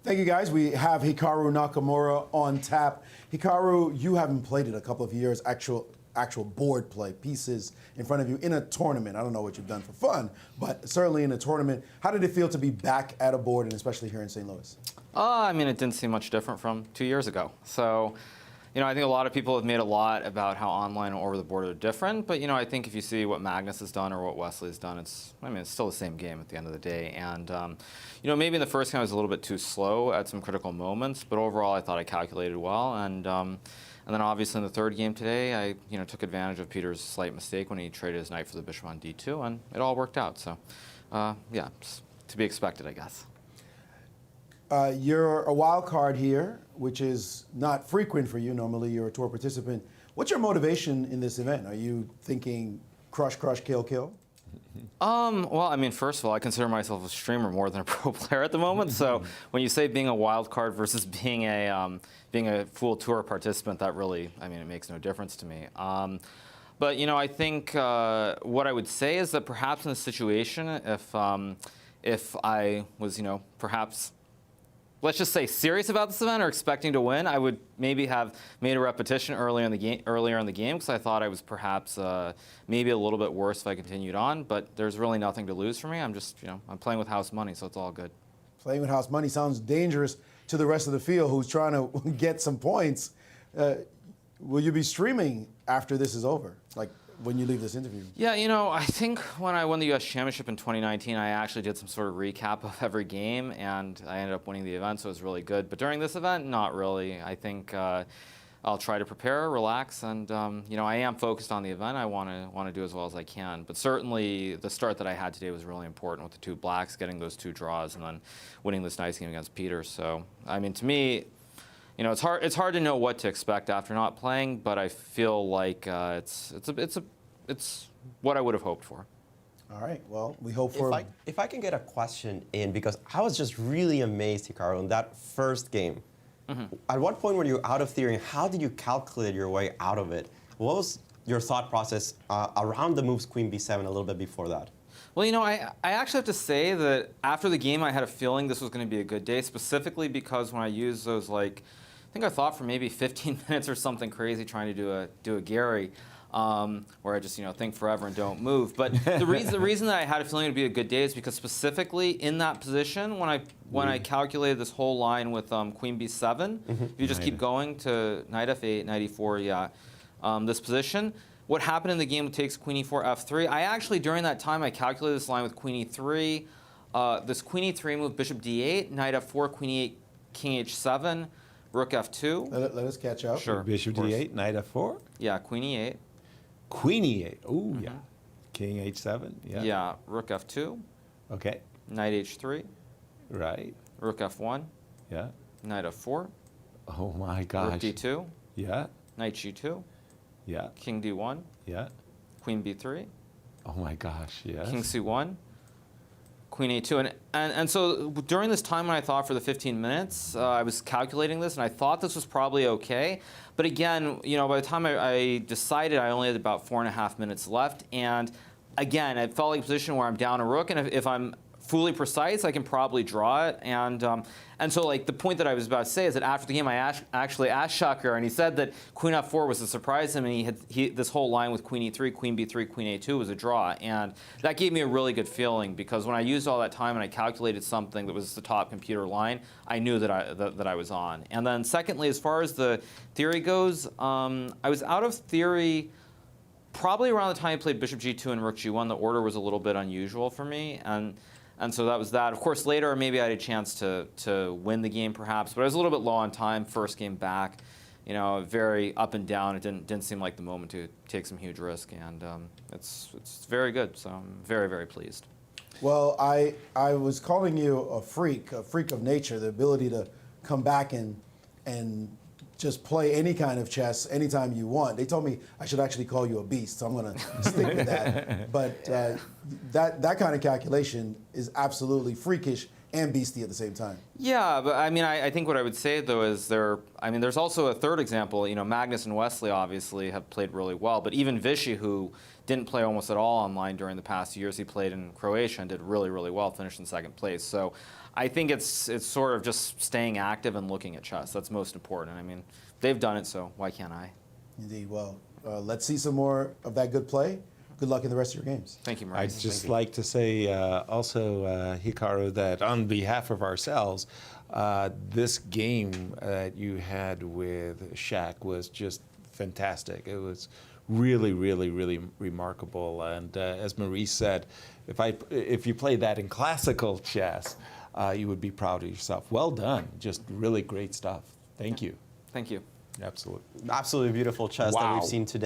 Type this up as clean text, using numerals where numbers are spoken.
Thank you, guys. We have Hikaru Nakamura on tap. Hikaru, you haven't played in a couple of years, actual board play, pieces in front of you in a tournament. I don't know what you've done for fun, but certainly in a tournament. How did it feel to be back at a board, and especially here in St. Louis? I mean, it didn't seem much different from 2 years ago. So, I think a lot of people have made a lot about how online and over the board are different. But, I think if you see what Magnus has done or what Wesley has done, it's still the same game at the end of the day. And, maybe in the first game I was a little bit too slow at some critical moments. But overall, I thought I calculated well. And then obviously in the third game today, I took advantage of Peter's slight mistake when he traded his knight for the bishop on d2, and it all worked out. So, yeah, it's to be expected, I guess. You're a wild card here, which is not frequent for you. Normally, you're a tour participant. What's your motivation in this event? Are you thinking crush, crush, kill, kill? Well, I mean, first of all, I consider myself a streamer more than a pro player at the moment. So when you say being a wild card versus being a full tour participant, that really, it makes no difference to me. But I think what I would say is that perhaps in this situation, if I was, perhaps, let's just say, serious about this event or expecting to win, I would maybe have made a repetition earlier in the game because I thought I was perhaps maybe a little bit worse if I continued on. But there's really nothing to lose for me. I'm just, I'm playing with house money, so it's all good. Playing with house money sounds dangerous to the rest of the field who's trying to get some points. Will you be streaming after this is over? Like, when you leave this interview? Yeah, I think when I won the U.S. Championship in 2019, I actually did some sort of recap of every game, and I ended up winning the event, so it was really good. But during this event, not really. I think I'll try to prepare, relax, and I am focused on the event. I want to do as well as I can. But certainly, the start that I had today was really important with the two blacks, getting those two draws, and then winning this nice game against Peter. So, to me, it's hard to know what to expect after not playing, but I feel like it's what I would have hoped for. All right. Well, we hope for. If I can get a question in, because I was just really amazed, Hikaru, in that first game. Mm-hmm. At what point were you out of theory, and how did you calculate your way out of it? What was your thought process around the moves Queen b7 a little bit before that? Well, I actually have to say that after the game, I had a feeling this was going to be a good day, specifically because when I used those, I think I thought for maybe 15 minutes or something crazy trying to do a Gary, where I just think forever and don't move. But the reason that I had a feeling it would be a good day is because specifically in that position, when I calculated this whole line with Queen b7, if you just keep going to knight f8, knight e4, yeah, this position. What happened in the game takes Queen e4, f3. I actually during that time I calculated this line with Queen e3, this Queen e3 move, Bishop d8, knight f4, Queen e8, King h7. Rook f2. Let us catch up. Sure. Bishop d8, knight f4. Yeah, Queen e8. Queen e8. Ooh, yeah. King h7. Yeah. Yeah, Rook f2. Okay. Knight h3. Right. Rook f1. Yeah. Knight f4. Oh my gosh. Rook d2. Yeah. Knight g2. Yeah. King d1. Yeah. Queen b3. Oh my gosh. Yes. King c1. Queen a2, and so during this time when I thought for the 15 minutes, I was calculating this, and I thought this was probably okay. But again, by the time I decided, I only had about 4.5 minutes left, and again, it felt like a position where I'm down a rook, and if I'm fully precise, I can probably draw it. And so the point that I was about to say is that after the game, I actually asked Shakir, and he said that Queen f4 was a surprise to him, and this whole line with Queen e3, Queen b3, Queen a2 was a draw. And that gave me a really good feeling, because when I used all that time and I calculated something that was the top computer line, I knew that I was on. And then secondly, as far as the theory goes, I was out of theory probably around the time I played Bishop g2 and Rook g1. The order was a little bit unusual for me, and so that was that. Of course, later, maybe I had a chance to win the game, perhaps. But I was a little bit low on time, first game back. Very up and down. It didn't seem like the moment to take some huge risk. And it's very good. So I'm very, very pleased. Well, I was calling you a freak of nature, the ability to come back and just play any kind of chess anytime you want. They told me I should actually call you a beast, so I'm going to stick with that. But that kind of calculation is absolutely freakish and beastie at the same time. Yeah, but I think what I would say though is there's also a third example. Magnus and Wesley obviously have played really well, but even Vichy, who didn't play almost at all online during the past years he played in Croatia and did really, really well, finished in second place. So I think it's sort of just staying active and looking at chess. That's most important. I mean, they've done it, so why can't I? Indeed. Well, let's see some more of that good play. Good luck in the rest of your games. Thank you, I'd Maurice. just like to say also, Hikaru, that on behalf of ourselves, this game that you had with Shaq was just fantastic. It was really, really, really remarkable. And as Maurice said, if you played that in classical chess, you would be proud of yourself. Well done. Just really great stuff. Thank you. Thank you. Absolutely. Absolutely beautiful chess that Wow. we've seen today.